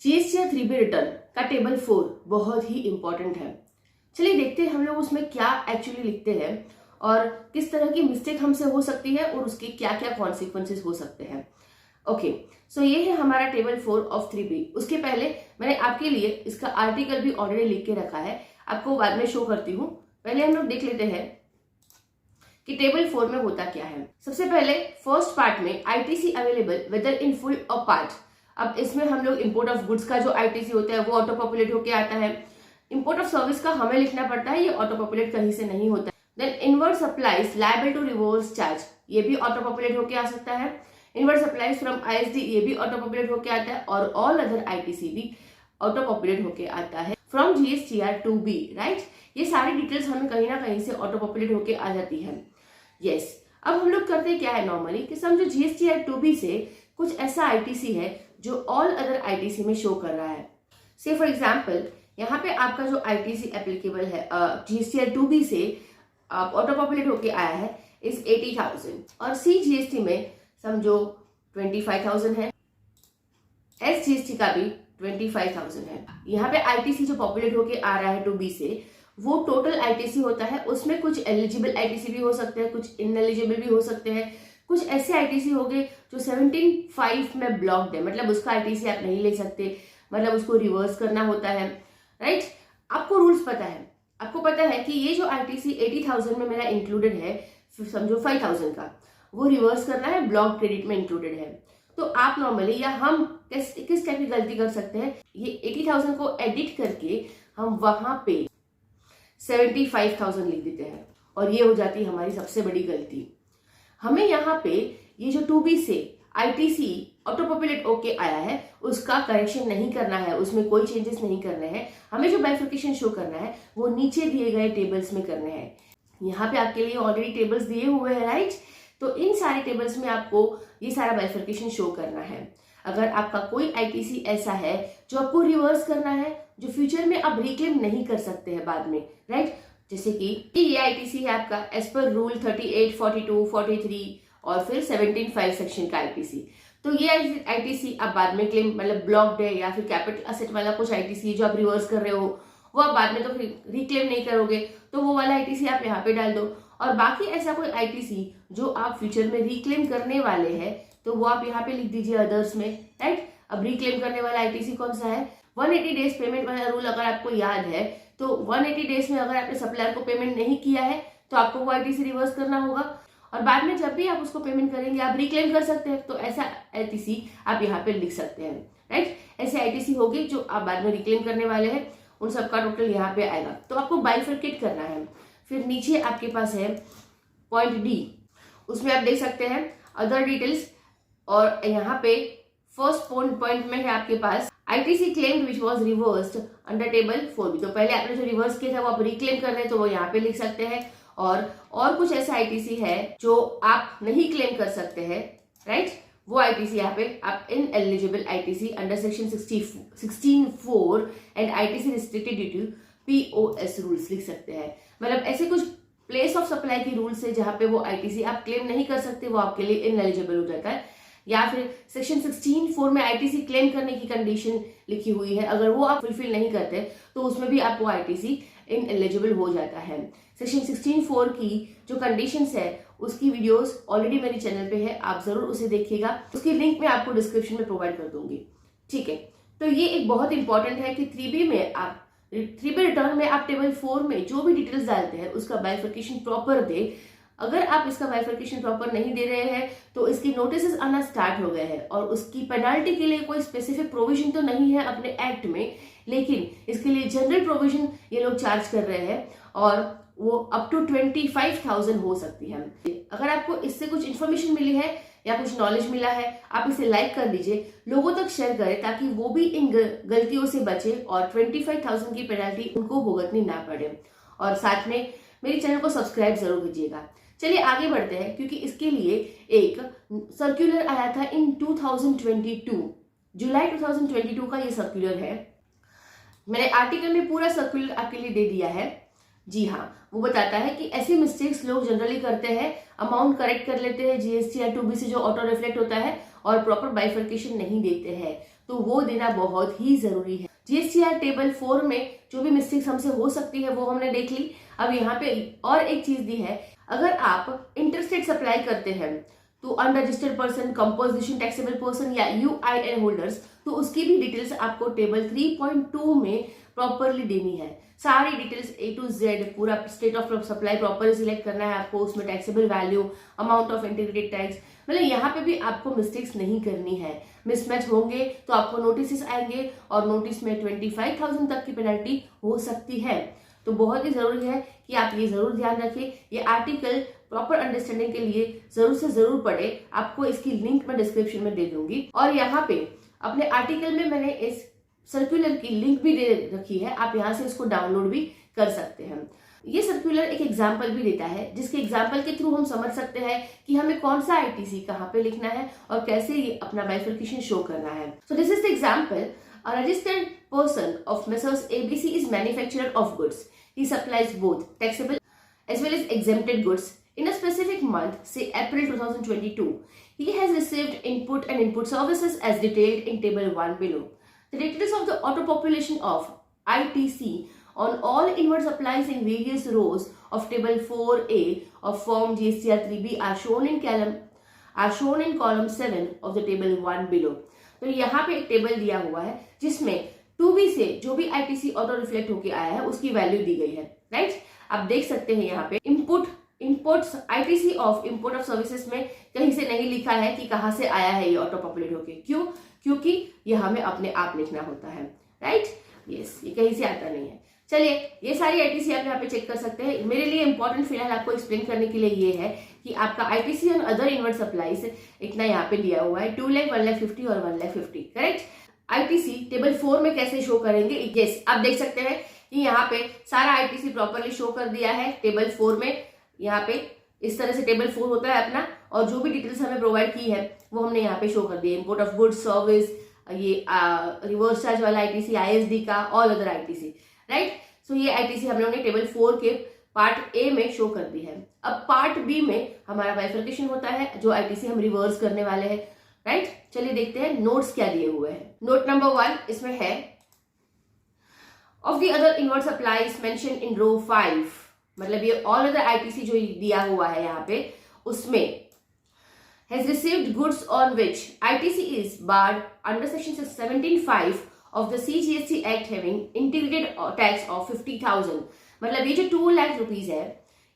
GST या 3B return का table 4 बहुत ही इंपॉर्टेंट है। चलिए देखते हैं हम लोग उसमें क्या एक्चुअली लिखते हैं और किस तरह की मिस्टेक हमसे हो सकती है और उसके क्या क्या कॉन्सिक्वेंसेस हो सकते हैं। ओके, सो ये है हमारा टेबल 4 ऑफ 3B। उसके पहले मैंने आपके लिए इसका आर्टिकल भी ऑलरेडी लिख के रखा है, आपको बाद में शो करती हूँ। पहले हम लोग देख लेते हैं कि टेबल 4 में होता क्या है। सबसे पहले फर्स्ट पार्ट में ITC available whether in full और पार्ट। अब इसमें हम लोग इंपोर्ट ऑफ गुड्स का जो आईटीसी होता है वो ऑटो पॉपुलेट होके आता है। इंपोर्ट ऑफ सर्विस का हमें लिखना पड़ता है, ये ऑटो पॉपुलेट कहीं से नहीं होता। Then inward supplies liable to reverse charge, ये भी ऑटो पॉपुलेट होके आ सकता है। इनवर्ड सप्लाईज फ्रॉम आईएसडी, ये भी ऑटो पॉपुलेट होके आता है। और ऑल अदर आईटीसी भी ऑटो पॉपुलेट होके आता है from GSTR two B, right. ये सारी डिटेल्स हमें कहीं ना कहीं से ऑटो पॉपुलेट होके आ जाती है। यस, अब हम लोग करते क्या है नॉर्मली कि समझो जीएसटीआर टू बी से कुछ ऐसा आईटीसी है जो ऑल अदर आईटीसी में शो कर रहा है। से फॉर एग्जांपल यहाँ पे आपका जो आईटीसी एप्लीकेबल है जीएसटीआर टू बी से ऑटो पॉपुलेट होके आया है इस 80,000 और सी जीएसटी में समझो 25,000 है, एस जीएसटी का भी 25,000 है। यहाँ पे आईटीसी जो पॉपुलेट होके आ रहा है टू बी से वो टोटल आईटीसी होता है। उसमें कुछ एलिजिबल आईटीसी भी हो सकते हैं, कुछ इनएलिजिबल भी हो सकते हैं। कुछ ऐसे आईटीसी हो गए जो 17.5 में ब्लॉक्ड है, मतलब उसका आईटीसी आप नहीं ले सकते, मतलब उसको रिवर्स करना होता है, राइट। आपको रूल्स पता है, आपको पता है कि ये जो आईटीसी 80,000 में मेरा इंक्लूडेड है, समझो 5,000 का, वो रिवर्स करना है, ब्लॉक क्रेडिट में इंक्लूडेड है। तो आप नॉर्मली या हम किस टाइप की गलती कर सकते हैं, ये 80,000 को एडिट करके हम वहां पे 75,000 लिख देते हैं और ये हो जाती है हमारी सबसे बड़ी गलती। हमें यहाँ पे ये जो 2B से आईटीसी ऑटो पॉपुलेट होके आया है उसका करेक्शन नहीं करना है, उसमें कोई चेंजेस नहीं करने हैं। हमें जो बाइफर्केशन शो करना है वो नीचे दिए गए टेबल्स में करने हैं। यहाँ पे आपके लिए ऑलरेडी टेबल्स दिए हुए हैं, राइट। तो इन सारे टेबल्स में आपको ये सारा बाइफर्केशन शो करना है। अगर आपका कोई आईटीसी ऐसा है जो आपको रिवर्स करना है, जो फ्यूचर में आप रिक्लेम नहीं कर सकते हैं बाद में, राइट। जैसे कि ये आईटीसी है आपका एज पर रूल 38, 42, 43 और फिर 17(5) सेक्शन का आईटीसी। तो ये आईटीसी आप बाद में क्लेम, मतलब ब्लॉक्ड है या फिर कैपिटल असेट वाला कुछ आईटीसी जो आप रिवर्स कर रहे हो वो आप बाद में तो रिक्लेम नहीं करोगे, तो वो वाला आईटीसी आप यहाँ पे डाल दो। और बाकी ऐसा कोई आईटीसी जो आप फ्यूचर में रिक्लेम करने वाले हैं तो वो आप यहाँ पे लिख दीजिए अदर्स में, राइट। अब रिक्लेम करने वाला आईटीसी कौन सा है, 180 डेज पेमेंट वाला रूल अगर आपको याद है तो 180 डेज में अगर आपने सप्लायर को पेमेंट नहीं किया है तो आपको वो आईटीसी रिवर्स करना होगा और बाद में जब भी आप उसको पेमेंट करेंगे आप रिक्लेम कर सकते हैं। तो ऐसा आईटीसी आप यहाँ पे लिख सकते हैं, राइट। ऐसे आईटीसी होगी जो आप बाद में रिक्लेम करने वाले हैं, उन सबका टोटल यहाँ पे आएगा। तो आपको बाइफर्केट करना है। फिर नीचे आपके पास है पॉइंट डी, उसमें आप देख सकते हैं अदर डिटेल्स और यहाँ पे फर्स्ट पॉइंट में है आपके पास ITC claim which was reversed under table 4B। तो पहले आपने जो रिवर्स किया था वो आप रिक्लेम कर रहे हैं तो वो यहाँ पे लिख सकते हैं। और कुछ ऐसा आईटीसी है जो आप नहीं क्लेम कर सकते हैं, राइट। वो आईटीसी यहाँ पे आप ineligible ITC under section 16(4) and ITC restricted due to POS rules लिख सकते हैं। मतलब ऐसे कुछ प्लेस ऑफ सप्लाई की रूल्स है जहाँ पे वो आईटीसी आप क्लेम नहीं कर सकते, वो आपके लिए इनएलिजिबल हो जाता है। या फिर सेक्शन 16(4) में आईटीसी क्लेम करने की कंडीशन लिखी हुई है, अगर वो आप फुलफिल नहीं करते तो उसमें भी आपको आईटीसी इनएलिजिबल हो जाता है। सेक्शन 16(4) की जो कंडीशंस है उसकी वीडियोस ऑलरेडी मेरे चैनल पे है, आप जरूर उसे देखिएगा, उसकी लिंक मैं आपको डिस्क्रिप्शन में प्रोवाइड कर दूंगी, ठीक है। तो ये एक बहुत इंपॉर्टेंट है कि 3B में आप 3B रिटर्न में आप टेबल 4 में जो भी डिटेल्स डालते हैं उसका बाइफर्केशन प्रॉपर दे। अगर आप इसका बाइफर्केशन प्रॉपर नहीं दे रहे हैं तो इसकी नोटिस आना स्टार्ट हो गए हैं और उसकी पेनाल्टी के लिए कोई स्पेसिफिक प्रोविजन तो नहीं है अपने एक्ट में, लेकिन इसके लिए जनरल प्रोविजन ये लोग चार्ज कर रहे हैं और वो अप टू 25,000 हो सकती है। अगर आपको इससे कुछ इन्फॉर्मेशन मिली है या कुछ नॉलेज मिला है आप इसे लाइक कर दीजिए, लोगों तक शेयर करें ताकि वो भी इन गलतियों से बचे और 25,000 की पेनाल्टी उनको भुगतनी ना पड़े। और साथ में मेरे चैनल को सब्सक्राइब जरूर कीजिएगा। चलिए आगे बढ़ते हैं क्योंकि इसके लिए एक सर्कुलर आया था इन 2022, जुलाई 2022 का ये सर्कुलर है। मैंने आर्टिकल में पूरा सर्कुलर आपके लिए दे दिया है। जी हाँ, वो बताता है कि ऐसी मिस्टेक्स लोग जनरली करते हैं, अमाउंट करेक्ट कर लेते हैं जीएसटी या 2B से जो ऑटो रिफ्लेक्ट होता है और प्रॉपर बाइफर्केशन नहीं देते हैं। तो वो देना बहुत ही जरूरी है। जीएसटीआर टेबल 4 में जो भी मिस्टेक्स हमसे हो सकती है वो हमने देख ली। अब यहाँ पे और एक चीज दी है, अगर आप इंटरस्टेट सप्लाई करते हैं तो unregistered person, composition taxable person या यूआईएन होल्डर्स, तो उसकी भी डिटेल्स आपको टेबल 3.2 में प्रॉपरली देनी है। सारी डिटेल्स A to Z, पूरा state of supply properly select करना है आपको, उसमें taxable value, amount of integrated tax, मतलब यहाँ पे भी आपको मिस्टेक्स नहीं करनी है। मिसमैच होंगे तो आपको नोटिस आएंगे और नोटिस में 25,000 तक की पेनल्टी हो सकती है। तो बहुत ही जरूरी है कि आप ये जरूर ध्यान रखें। ये आर्टिकल प्रॉपर अंडरस्टैंडिंग के लिए जरूर से जरूर पढ़े। आपको इसकी लिंक मैं डिस्क्रिप्शन में दे दूंगी और यहाँ पे अपने आर्टिकल में मैंने इस सर्कुलर की लिंक भी दे रखी है, आप यहाँ से इसको डाउनलोड भी कर सकते हैं। ये सर्कुलर एक एग्जाम्पल भी देता है, जिसके एग्जाम्पल के थ्रू हम समझ सकते हैं कि हमें कौन सा आईटीसी कहाँ पे लिखना है और कैसे ये अपना बाइफर्केशन शो करना है। So this is the example. A registered person of Messrs. ABC is manufacturer of goods. He supplies both taxable as well as exempted goods in a specific month, say April 2022. He has received input and input services as detailed in table 1 below. The details of the auto population of ITC on all inward supplies in various rows of table 4A of form GSTR 3B are shown in column 7 of the table 1 below. तो यहाँ पे एक table दिया हुआ है जिसमें 2B से जो भी आईटीसी ऑटो रिफ्लेक्ट होके आया है उसकी वैल्यू दी गई है, राइट। आप देख सकते हैं यहाँ पे inputs ITC of import of services में कहीं से नहीं लिखा है कि कहाँ से आया है ये ऑटो पॉपुलेट होके। क्यों? क्योंकि ये हमें अपने आप लिखना होता है, राइट। यस, ये कहीं से आता नहीं है। चलिए, ये सारी आईटीसी आप यहाँ पे चेक कर सकते हैं। मेरे लिए इंपॉर्टेंट फिलहाल आपको एक्सप्लेन करने के लिए ये है कि आपका ITC on other inward supplies इतना यहाँ पे दिया हुआ है, 2 लाख, 1 लाख 50 और 1 लाख 50, करेक्ट। आईटीसी टेबल 4 में कैसे शो करेंगे? यस, आप देख सकते हैं कि यहाँ पे सारा आईटीसी प्रॉपरली शो कर दिया है टेबल 4 में। यहाँ पे इस तरह से टेबल 4 होता है अपना, और जो भी डिटेल्स हमें प्रोवाइड की है वो हमने यहाँ पे शो कर दी है। इम्पोर्ट ऑफ गुड्स, सर्विस, ये रिवर्स चार्ज वाला आईटीसी, आईएसडी का, ऑल अदर आईटीसी, राइट। सो ये आईटीसी हम लोगों ने टेबल 4 के पार्ट ए में शो कर दी है। अब पार्ट बी में हमारा बाइफर्केशन होता है, जो आईटीसी हम रिवर्स करने वाले हैं, राइट। चलिए देखते हैं नोट्स क्या दिए हुए हैं। नोट नंबर 1 इसमें है, of the other inward supplies mention in row 5, मतलब ये ऑल अदर आईटीसी जो दिया हुआ है यहाँ पे, उसमें has received goods on which ITC is barred under section 17(5) of the CGST Act having integrated tax of 50,000। मतलब ये जो 2 लाख रुपीज है,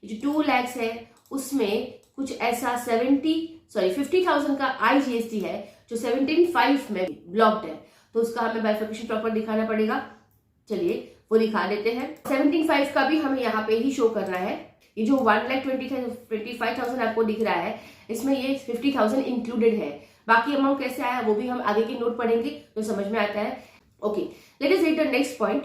ये जो 2 लाख है उसमें कुछ ऐसा 50,000 का IGST है जो 17(5) में ब्लॉक्ड है, तो उसका हमें बाइफर्केशन प्रॉपर दिखाना पड़ेगा। चलिए वो दिखा देते हैं। 17(5) का भी हमें यहाँ पे ही शो करना है। ये जो 1,25,000 आपको दिख रहा है, इसमें ये 50,000 इंक्लूडेड है। बाकी अमाउंट कैसे आया वो भी हम आगे की नोट पढ़ेंगे तो समझ में आता है। Okay, let us read the next point.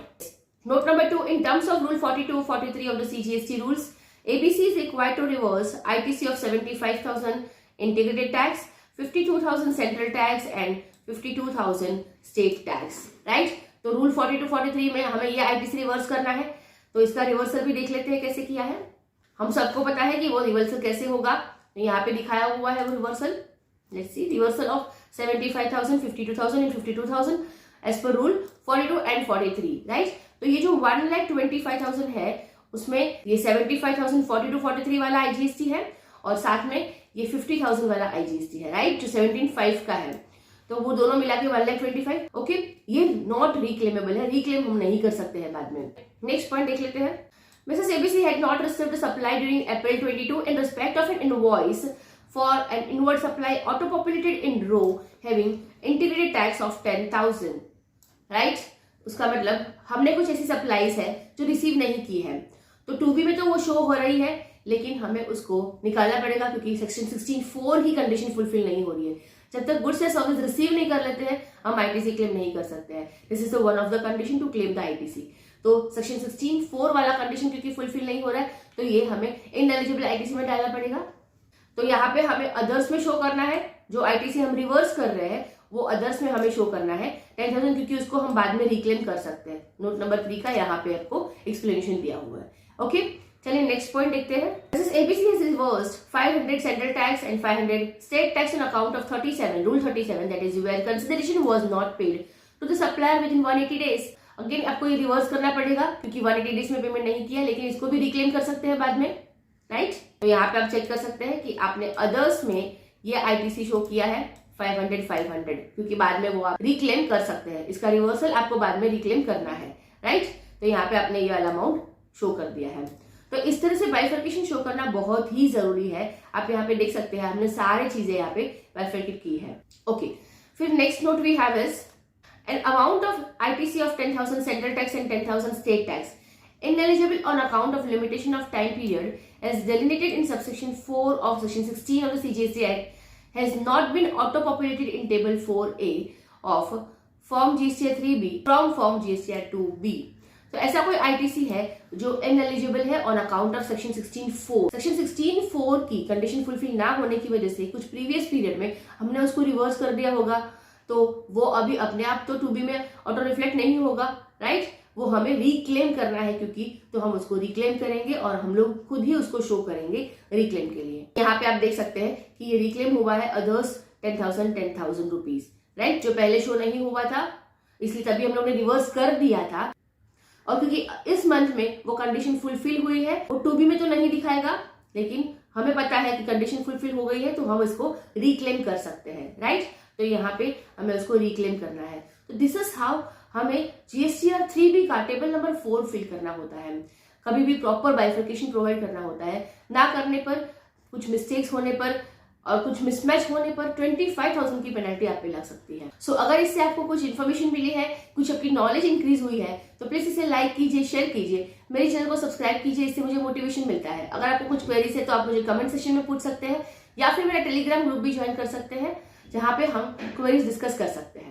Note number 2, in terms of rule 42, 43 of the CGST rules, ABC is required to reverse ITC of 75,000 integrated tax, 52,000 central tax and 52,000 state tax, right. तो rule 42, 43 में हमें ये ITC reverse करना है, तो इसका reversal भी देख लेते हैं कैसे किया है। हम सबको पता है कि वो रिवर्सल कैसे होगा, यहाँ पे दिखाया हुआ है वो reversal. Let's see, reversal of 75,000, 52,000 and 52,000 as per rule 42 and 43, right. तो ये जो 1,25,000 है उसमें ये 75,000 42, 43 वाला IGST है और साथ में ये 50,000 वाला IGST है, राइट, जो 17(5) का है। तो वो दोनों मिला के 1,25,000। ओके, ये नॉट रिक्लेमेबल है, रिक्लेम हम नहीं कर सकते हैं बाद में। नेक्स्ट पॉइंट देख लेते हैं। Mrs. ABC had not received a supply during April 22 in respect of an invoice for an inward supply auto-populated in row having integrated tax of 10,000, right? उसका मतलब हमने कुछ ऐसी सप्लाईज है जो रिसीव नहीं की है, तो 2B में तो वो शो हो रही है लेकिन हमें उसको निकालना पड़ेगा क्योंकि सेक्शन 16(4) की कंडीशन फुलफिल नहीं हो रही है। जब तक गुड्स या सर्विस रिसीव नहीं कर लेते हैं हम आईटीसी क्लेम नहीं कर सकते हैं। This is the one of the condition to claim the ITC. तो सेक्शन 16(4) वाला कंडीशन क्योंकि फुलफिल नहीं हो रहा है तो ये हमें इनएलिजिबल आईटीसी में डालना पड़ेगा। तो यहाँ पे हमें अदर्स में शो करना है, जो आईटीसी हम रिवर्स कर रहे हैं वो अदर्स में हमें शो करना है 10,000, क्योंकि उसको हम बाद में रिक्लेम कर सकते हैं। नोट नंबर 3 का यहाँ पे आपको एक्सप्लेनेशन दिया हुआ है। ओके, चलिए नेक्स्ट पॉइंट देखते हैं। ABC has reversed 500 central tax and 500 state tax on account of 37 rule 37 that is where consideration was not paid to the supplier within 180 days. Again आपको ये रिवर्स करना पड़ेगा क्योंकि 180 डेज में payment नहीं किया, लेकिन इसको भी रिक्लेम कर सकते हैं बाद में, राइट। तो यहाँ पे आप चेक कर सकते हैं कि आपने अदर्स में ये आईटीसी शो किया है 500 क्योंकि बाद में वो आप रिक्लेम कर सकते हैं। इसका रिवर्सल आपको बाद में रिक्लेम करना है, राइट। तो यहाँ पे आपने ये वाला अमाउंट शो कर दिया है। तो इस तरह से बाइफर्केशन शो करना बहुत ही जरूरी है। आप यहाँ पे देख सकते हैं हमने सारी चीजें यहाँ पे बाइफर्केट की है। ओके, फिर next note we have is an amount of ITC of 10,000 central tax and 10,000 state tax ineligible on account of limitation of time period as delineated in subsection 4 of section 16 of the CGST Act has not been auto-populated in table 4A of form GSTR 3B from form GSTR 2B। तो ऐसा कोई ITC है जो ineligible है on account of section 16(4). Section 16(4) की condition fulfil ना होने की वजह से कुछ प्रीवियस पीरियड में हमने उसको रिवर्स कर दिया होगा, तो वो अभी अपने आप तो 2B में ऑटो रिफ्लेक्ट नहीं होगा, राइट। वो हमें रिक्लेम करना है क्योंकि, तो हम उसको रिक्लेम करेंगे और हम लोग खुद ही उसको शो करेंगे रिक्लेम के लिए। यहाँ पे आप देख सकते हैं कि ये रिक्लेम हुआ है अदर्स 10,000 रुपीज, राइट, जो पहले शो नहीं हुआ था, इसलिए तभी हम लोग ने रिवर्स कर दिया था। और क्योंकि इस मंथ में वो कंडीशन फुलफिल हुई है, वो 2B में तो नहीं दिखाएगा, लेकिन हमें पता है कि कंडीशन फुलफिल हो गई है तो हम इसको रिक्लेम कर सकते हैं, राइट। तो यहाँ पे हमें उसको रिक्लेम करना है। तो दिस इज हाउ हमें जीएसटीआर 3B का टेबल नंबर 4 फिल करना होता है। कभी भी प्रॉपर बाइफर्केशन प्रोवाइड करना होता है, ना करने पर, कुछ मिस्टेक्स होने पर और कुछ मिसमैच होने पर 25,000 की पेनल्टी आप पे लग सकती है। सो अगर इससे आपको कुछ इन्फॉर्मेशन मिली है, कुछ आपकी नॉलेज इंक्रीज हुई है, तो प्लीज इसे लाइक कीजिए, शेयर कीजिए, मेरे चैनल को सब्सक्राइब कीजिए, इससे मुझे मोटिवेशन मिलता है। अगर आपको कुछ क्वेरीज है तो आप मुझे कमेंट सेक्शन में पूछ सकते हैं या फिर मेरा टेलीग्राम ग्रुप भी ज्वाइन कर सकते हैं, जहाँ पे हम क्वेरीज डिस्कस कर सकते हैं।